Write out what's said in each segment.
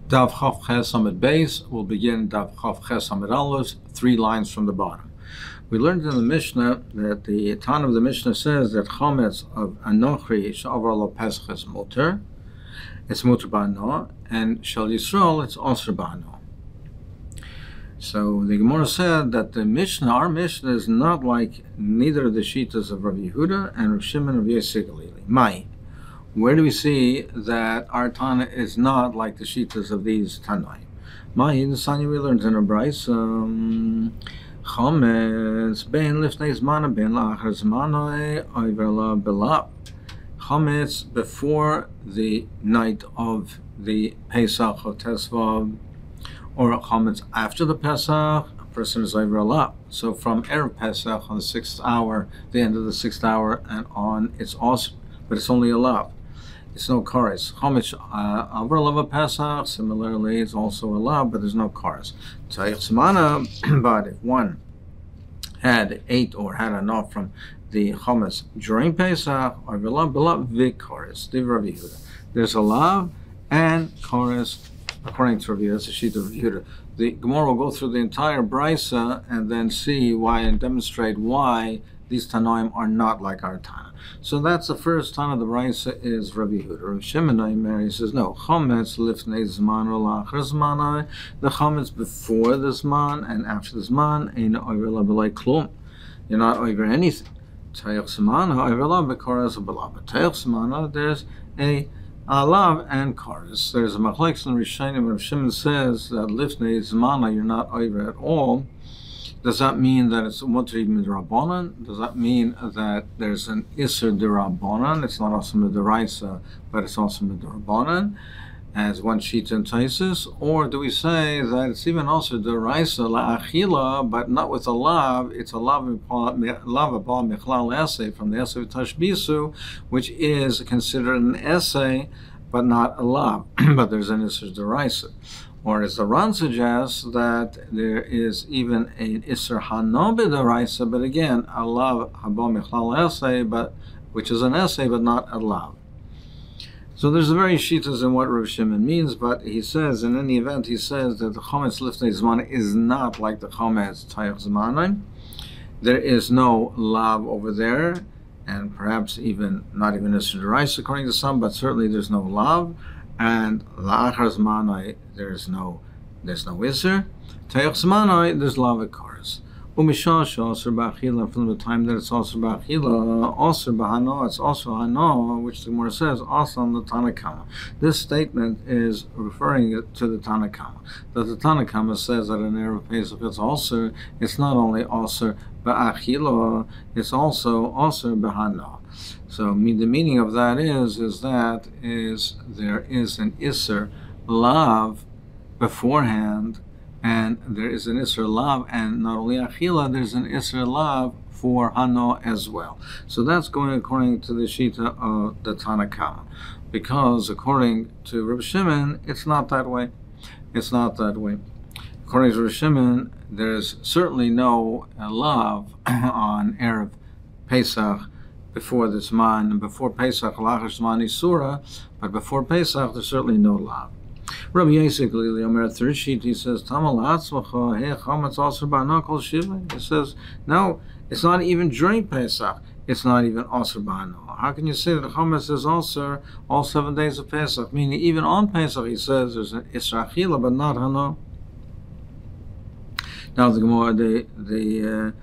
Dav Chav Ches Amud Beis will begin Dav Chav Ches Amud Aleph, 3 lines from the bottom. We learned in the Mishnah that the Tana of the Mishnah says that Chometz of Anochri Sha'avar Lo Pesach is muter, it's muter ba'ano, and Shal Yisrael it's osir ba'ano. So the Gemara said that the Mishnah, our Mishnah, is not like neither of the Shitas of Rabbi Yehuda and Rav Shimon of Yosef Galili. Mai. Where do we see that our Tana is not like the Shitas of these Tanaim? Mai, the Sanya we learned in a Bryce, Chometz ben lifnei zmana ben la'achar zmana over la belab. Chometz before the night of the Pesach of Tesvav, or Chometz after the Pesach, a person is over a lot. So from Erev Pesach on the 6th hour, the end of the 6th hour, and on, it's also, but it's only a lot. It's no kares. Chometz over lava Pesach, similarly, it's also a lot, but there's no kares. But if one had ate or had enough from the chometz during Pesach, over lava v'kares, there's a lav and kares. According to Rabbi Yehuda, that's a sheet of Rabbi Yehuda. The Gemara will go through the entire brisa and then see why and demonstrate why these Tanoim are not like our Tana. So that's the first Tana of the brisa is Rabbi Yehuda. Rav Shimon Mary says no. Chometz lifnei zman or la'achar zman. The chometz before the zman and after the zman ain't over la klum. You're not over anything. Tayach zman over la b'koras b'la. Tayach zman there's a Alav and Karis. There's a machlekes in Rishonim. Rav Shimon says that lifnei zmana you're not over at all. Does that mean that it's muter midrabanan? Does that mean that there's an iser derabanan? It's not also midaraisa, but it's also midrabanan, as one sheet entices? Or do we say that it's even also deraisa la'achila, but not with a lav? It's a lav abal mechlal essay from the essay of tashbisu, which is considered an essay, but not a lav. But there's an iser deraisa. Or as the Ran suggests that there is even an iser hanobe deraisa, but again a lav abal mechlal essay, but which is an essay, but not a lav. So there's a very shitas in what Rav Shimon means, but he says, in any event, he says that the chometz lifnei zman is not like the chometz tayach zman. There is no lav over there, and perhaps even not even iser deraisa according to some, but certainly there's no lav, and la'achar zman there's no iser. Tayach zman there's lav akaris. Umishash also ba'achila, from the time that it's also ba'achila, also ba'hano, it's also hano, which the Gemara says also on the Tanakama. This statement is referring to the Tanakama. That the Tanakama says that in Erev Pesach it's not only also ba'achila, it's also ba'hano. So the meaning of that is that there is an iser lav beforehand, and there is an Isser Lav, and not only Achila, there's an Isser Lav for Hano as well. So that's going according to the Shita of the Tanakama. Because according to Rav Shimon, it's not that way. It's not that way. According to Rav Shimon, there's certainly no Lav on Erev Pesach before the Zman, and before Pesach, Lachar Zman Isura, but before Pesach, there's certainly no Lav. Rabbi Yosef Galili Omer third sheet, he says, Tamal he chometz also ba'ano kol shiva. He says, no, it's not even during Pesach. It's not even also ba'ano. How can you say that chometz is also all 7 days of Pesach? Meaning even on Pesach, he says there's an isra achila, but not hano. Now the Gemara, the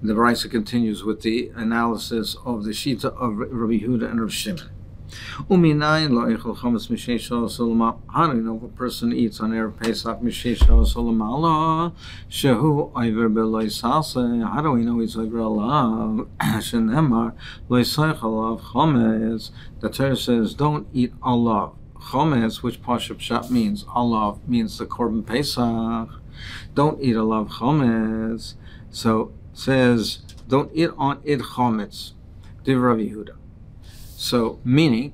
Brisa continues with the analysis of the shita of Rabbi Yehuda and Rav Shimon. How do we know if a person eats on Erev Pesach shehu over beloy salsa? How do we know he's over alav? Shenemar loy soich alav chometz. The Torah says, don't eat alav chometz, which Pashup Pshat means. Alav means the korban Pesach. Don't eat alav chometz. So it says, don't eat on it chometz. Div Rabbi Yehuda. So, meaning,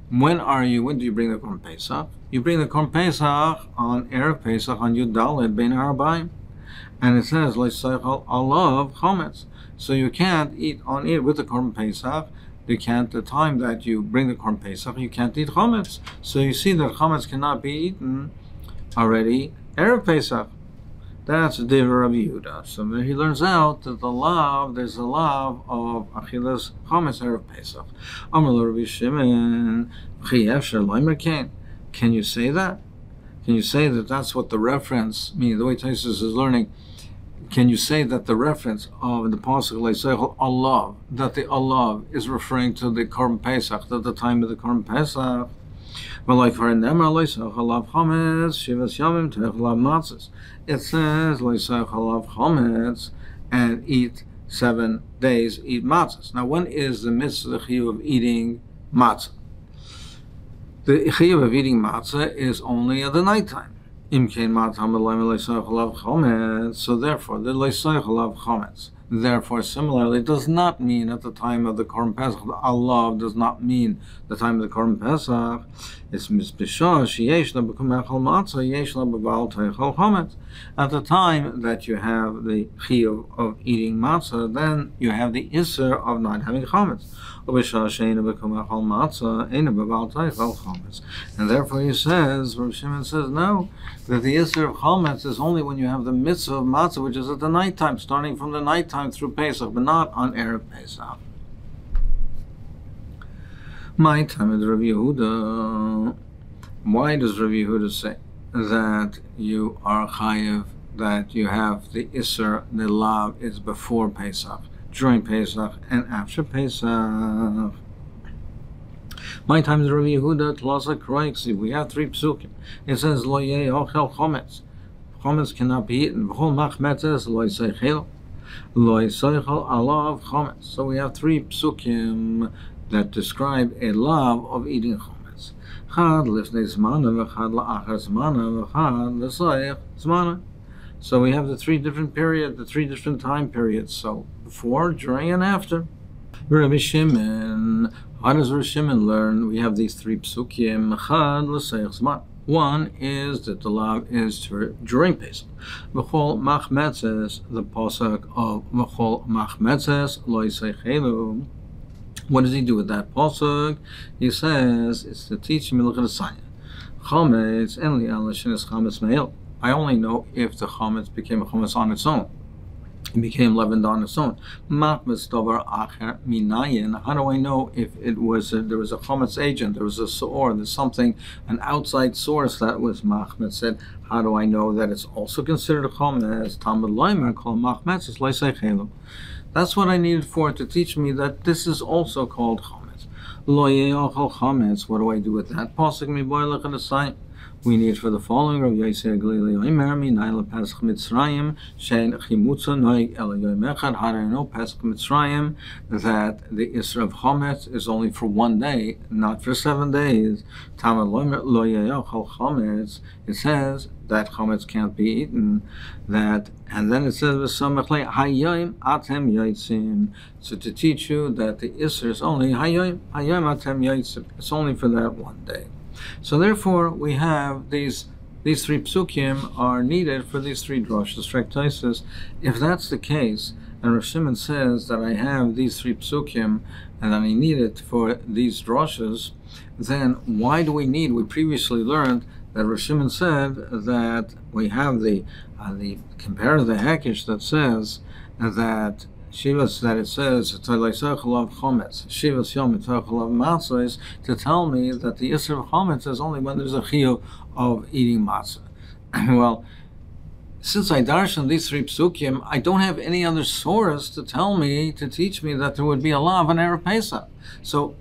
when do you bring the Korban Pesach? You bring the Korban Pesach on Erev Pesach on Yud Daled Bein Harabayim. And it says, Le'seichel alav chometz. So you can't eat on it with the Korban Pesach. You can't, the time that you bring the Korban Pesach, you can't eat chometz. So you see that chometz cannot be eaten already Erev Pesach. That's the Divrei Rabbi Yehuda. So then he learns out that there's a law of Achilas Chametz Erev Pesach. Amar Rabbi Shimon, can you say that? Can you say that that's what the reference means? The way Taisus is learning, can you say that the reference of the pasuk Leiseichel Allah, that the Allah is referring to the Korban Pesach, at the time of the Korban Pesach? Well, like for Nemar Leiseichel Alav Chametz Shivas Yamim Techelav Matzos. It says Leiseichel Alav Chametz and eat 7 days, eat matzahs. Now, when is the mitzvah chiyuv of eating matzah? The chiyuv of eating matzah is only at the nighttime. So therefore, the leiseichel chametz. Therefore, similarly, it does not mean at the time of the Korban Pesach. Allah does not mean the time of the Korban Pesach. It's mispishah sheyesh la b'kumechal matzah yesh la b'val teichel chametz. At the time that you have the chiyuv of eating matzah, then you have the isser of not having chametz. And therefore he says, Rav Shimon says, no, that the isser of chametz is only when you have the mitzvah of matzah, which is at the nighttime, starting from the nighttime through Pesach, but not on Erev Pesach. My time is Rav Yehuda. Why does Rav Yehuda say that you are chayiv, that you have the isser, the lav is before Pesach, during Pesach, and after Pesach? My time is Rav Yehuda, Tlasa Kroiksi. We have 3 psukim. It says, Lo yeh ochel chometz. Chometz cannot be eaten. V'chol machmetzes lo yiseichel. Lo yiseichel alav chometz. So we have 3 psukim that describe a love of eating chometz. Chad lifnei zmana, v'chad la'achar zmana, v'chad l'soich zmana. So we have the 3 different periods, the 3 different time periods. So before, during, and after. Rabbi Shimon, how does Rabbi Shimon learn? We have these 3 psukim. Chad l'soich zman. One is that the law is during Pesach. V'chol machmetzes, the pasuk of v'chol machmetzes lo yiseichelu. What does he do with that pasuk? He says it's to teach me milchas sanya. Chametz enli alashinis chametz me'el. I only know if the chametz became a chametz on its own. It became leavened on its own. Machmetz davar acher minayin. How do I know if it was there was a chametz agent, there was a soor, there's something, an outside source that was machmetz said? How do I know that it's also considered a chametz? Talmud Leimer called machmetz is leiseichelu. That's what I needed for to teach me that this is also called chametz. Lo ye'ochel chametz. What do I do with that? Pasuk mi boy l'chadasayim. We need for the following of Yosei Galili Oimer Minayla Pesach Mitzrayim Shein Chimutza Noig El Yom Echad. How do I know Pesach Mitzrayim that the Isra of Chametz is only for 1 day, not for 7 days? Talmud Lo Ye'ochel Chametz. It says that Chametz can't be eaten. That, and then it says V'samachlei Hayom Atem Yotzim. So to teach you that the Isra is only Hayom Atem Yotzim. It's only for that 1 day. So therefore, we have these 3 psukim are needed for these 3 droshes. If that's the case, and Rav Shimon says that I have these 3 psukim and that I need it for these droshes, then why do we need? We previously learned that Rav Shimon said that we have the compare the Hekesh that says that Shivas, that it says Shivas Yom Matzah is to tell me that the Isser of Chametz is only when there's a chiyuv of eating matzah. Well, since I darshan these 3 psukim, I don't have any other source to tell me, to teach me that there would be a law of an Erev Pesach. So,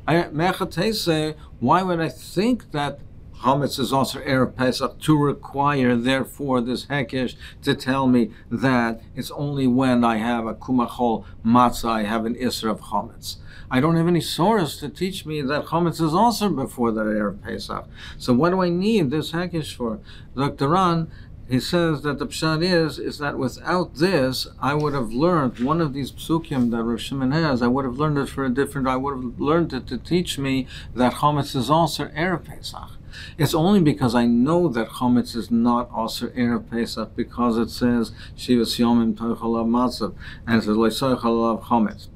why would I think that Chametz is also Erev Pesach to require, therefore, this Hekesh to tell me that it's only when I have a kumachol matzah I have an Isra of Chametz. I don't have any source to teach me that Chametz is also before that Erev Pesach. So what do I need this Hekesh for? Dr. Ran, he says that the pshat is that without this, I would have learned one of these psukim that Rav Shimon has. I would have learned it for a different. I would have learned it to teach me that Chametz is also Erev Pesach. It's only because I know that Chametz is not also Erev Pesach because it says Shivas Yomim Toichalav Matzav and it says Leisoichalav Chametz.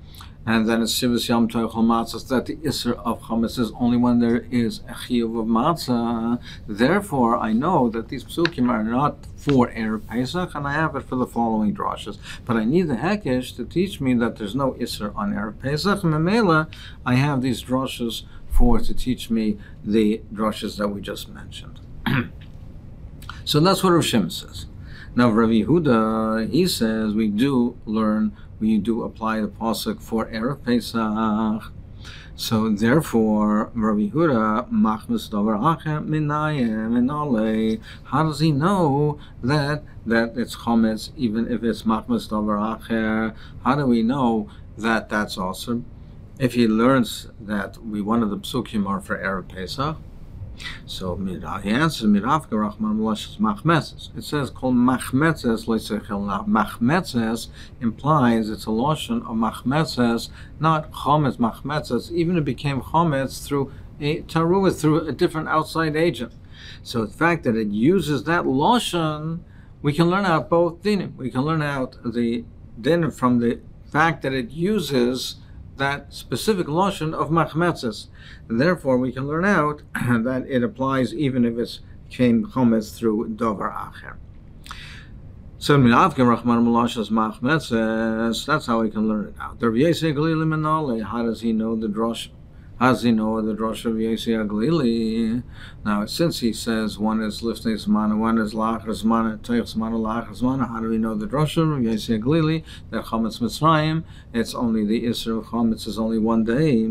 And then it's Shivas Yom Toichel Matzahs, that the Isser of Chametz is only when there is a Chiyuv of Matzah. Therefore, I know that these psukim are not for Erev Pesach, and I have it for the following drashas. But I need the Hekesh to teach me that there's no Isser on Erev Pesach. Memela, I have these drashas to teach me the drashas that we just mentioned. So that's what Rav Shimon says. Now, Rav Yehuda, he says we do apply the pasuk for Erev Pesach. So therefore, Rav Yehuda, machmas davar acher minayim minale. How does he know that it's chametz, even if it's machmas davar acher? How do we know that that's also? If he learns that one of the psukim are for Erev Pesach, so he answers, Miravka Rachman Malash's Machmetzes. It says, called Machmetzes, Machmetzes implies it's a lotion of Machmetzes, not Chometz Machmetzes, even it became Chometz through a Taruah, through a different outside agent. So the fact that it uses that lotion, we can learn out both dinim. We can learn out the din from the fact that it uses that specific lotion of machmetzes. Therefore, we can learn out that it applies even if it came chometz through dover acher. So, that's how we can learn it out. How does he know the drosh? How does he know the drosh of Yesi Aglili? Now, since he says one is liftei zman, one is lachar zman, toich zman, lachar zman, how do we know the drosh of Yesi Aglili? That chametz Mitzrayim, it's only the Isser of chametz is only one day.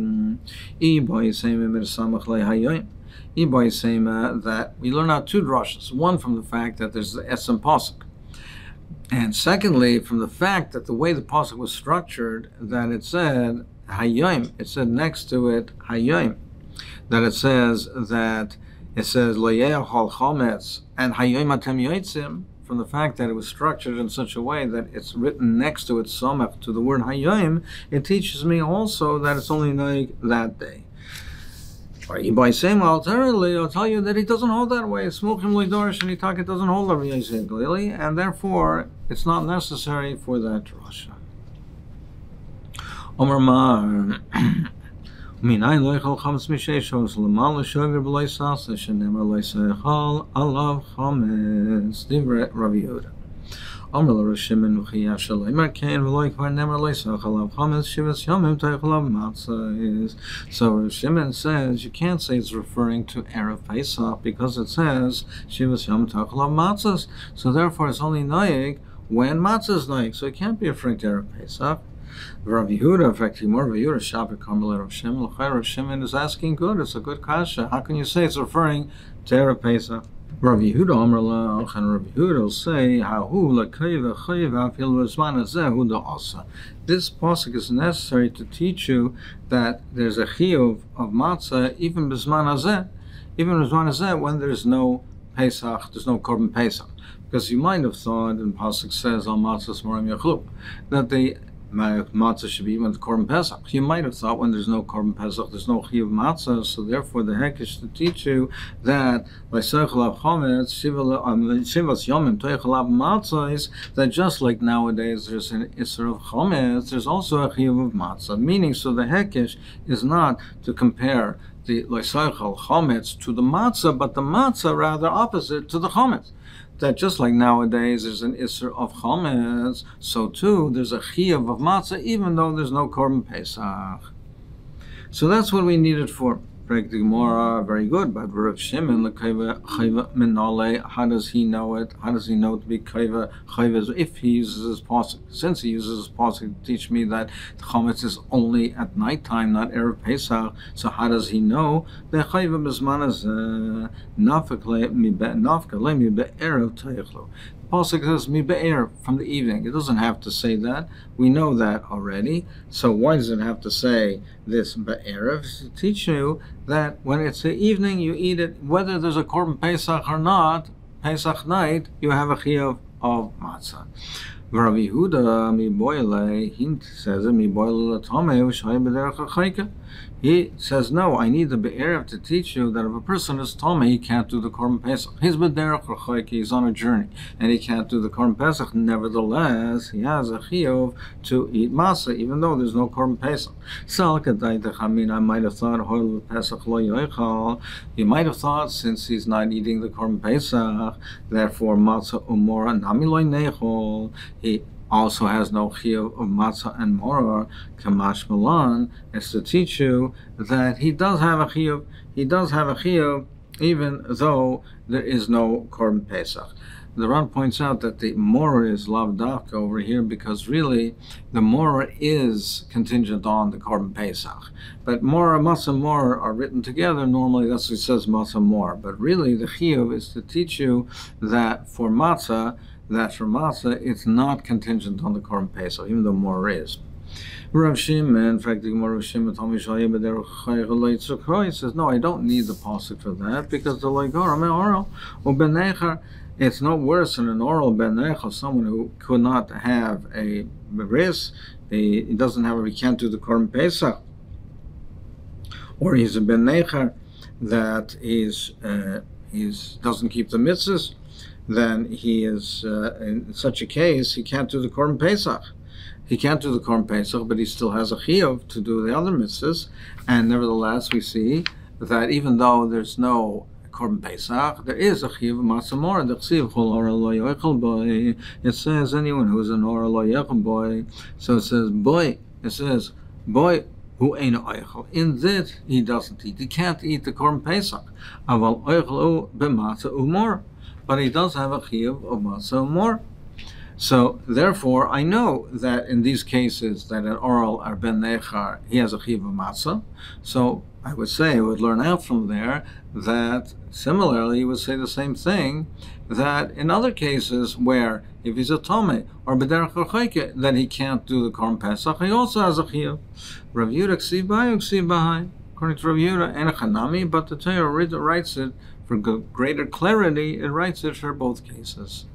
That we learn out two droshes. One from the fact that there's the Esem Pasuk. And secondly, from the fact that the way the Pasuk was structured, that it said, Hayyim, it said next to it Hayyim, that it says Lo Ye'achal Chometz and Hayyim Atem Yotzim, from the fact that it was structured in such a way that it's written next to it Somach to the word Hayyim, it teaches me also that it's only like that day. By saying alternatively, I'll tell you that he doesn't hold that way. Smochim Lidorish and Itaka doesn't hold that way, and therefore it's not necessary for that drasha. Omer Mar, Minay loichal chametz misheshos l'mal l'shover b'loy sasa shenemar loy seichal alav chametz divrei Rav Yehuda. Omer l'Rav Shimon v'chiyav shaloimer kein v'loy kvar nemar loy seichal alav chametz shivas yomim toich alav matzah. So Rav Shimon says you can't say it's referring to Erev Pesach because it says shivas yomim toich alav matzahs. So therefore it's only noyeg when matzah is noyeg. So it can't be referring to Erev Pesach. Rav Yehuda, in fact, more Rav Yehuda, Shabbat Karmel Rav Shimon. Rav Shimon is asking good. It's a good kasha. How can you say it's referring to Erev Pesach? Rav Yehuda Amrla, and Rav Yehuda will say, "Hahu lekayva chayva fil v'zman hazehu da'asa." This pasuk is necessary to teach you that there's a chiyuv of matzah even b'zman hazeh, even b'zman hazeh when there's no Pesach, there's no korban Pesach, because you might have thought, and pasuk says al matzahs morim yachlup, that the matzah should be even the korban pesach. You might have thought when there's no korban pesach, there's no chiyuv matzah. So therefore, the hekesh to teach you that shivas yomim toichalav matzah is that just like nowadays there's an isser of chometz, there's also a chiyuv of matzah. Meaning, so the hekesh is not to compare the loisaychal chometz to the matzah, but the matzah rather opposite to the chometz. That just like nowadays there's an Isser of Chometz, so too there's a Chiyuv of Matzah, even though there's no Korban Pesach. So that's what we need it for. Break the Gemara, very good. But Rav Shimon, L'Kayva Chayva Minale, how does he know it? How does he know to be Kayva Chayva if he uses his pasuk? Since he uses his pasuk to teach me that the Chometz is only at nighttime, not Erev Pesach, so how does he know? The Chayva B'zman is Nafka Mi Be'erev Teichlo. Pasuk says mi be'er, from the evening. It doesn't have to say that. We know that already. So why does it have to say this be'erev? To teach you that when it's the evening, you eat it, whether there's a korban Pesach or not, Pesach night, you have a chiyuv of matzah. Rav Yehuda mi boile, he says mi boile l'tomei v'shay b'derech ha'chayka. He says, no, I need the Be'erev to teach you that if a person is Tomei, he can't do the Korban Pesach. He's B'derech Rechoik, he's on a journey, and he can't do the Korban Pesach. Nevertheless, he has a chiyuv to eat matzah, even though there's no Korban Pesach. I might have thought, you might have thought, since he's not eating the Korban Pesach, therefore matzah umora namiloi nechol, he also has no chiyuv of matzah and moror, kamash malan, is to teach you that he does have a chiyuv. He does have a chiyuv, even though there is no Korban Pesach. The Ran points out that the moror is lav dafka over here because really the moror is contingent on the Korban Pesach. But moror, matzah, moror are written together. Normally that's what it says, matzah, moror. But really the chiyuv is to teach you that for matzah, it's not contingent on the Korban Pesach, even though more is. Rav Shimon, in fact, the Gemara Rav Shimon told me, he says, no, I don't need the pasuk for that, because the loigor, oral, or benecher, it's no worse than an oral benecher, someone who could not have a bris, he can't do the Korban Pesach, or he's a benecher that doesn't keep the mitzvahs. Then he is, in such a case, he can't do the Korban Pesach. He can't do the Korban Pesach, but he still has a chiyuv to do the other mitzvahs. And nevertheless, we see that even though there's no Korban Pesach, there is a chiyuv of matzah moror. It says anyone who is an or lo yechel boy. So it says boy. It says boy who ain't oichel. In that he doesn't eat. He can't eat the Korban Pesach. Aval oichel b'matzah umor. But he does have a chiyuv of matzah more. So therefore, I know that in these cases that an oral or ben nechar, he has a chiyuv of matzah. So I would learn out from there that similarly, you would say the same thing, that in other cases where if he's a tomei or b'derech rechoike, then he can't do the Korban Pesach, he also has a chiyuv. Rav Yehuda ksiv b'hai. According to Rav Yehuda, and a chanami, but the Torah writes it for greater clarity, it writes it for both cases.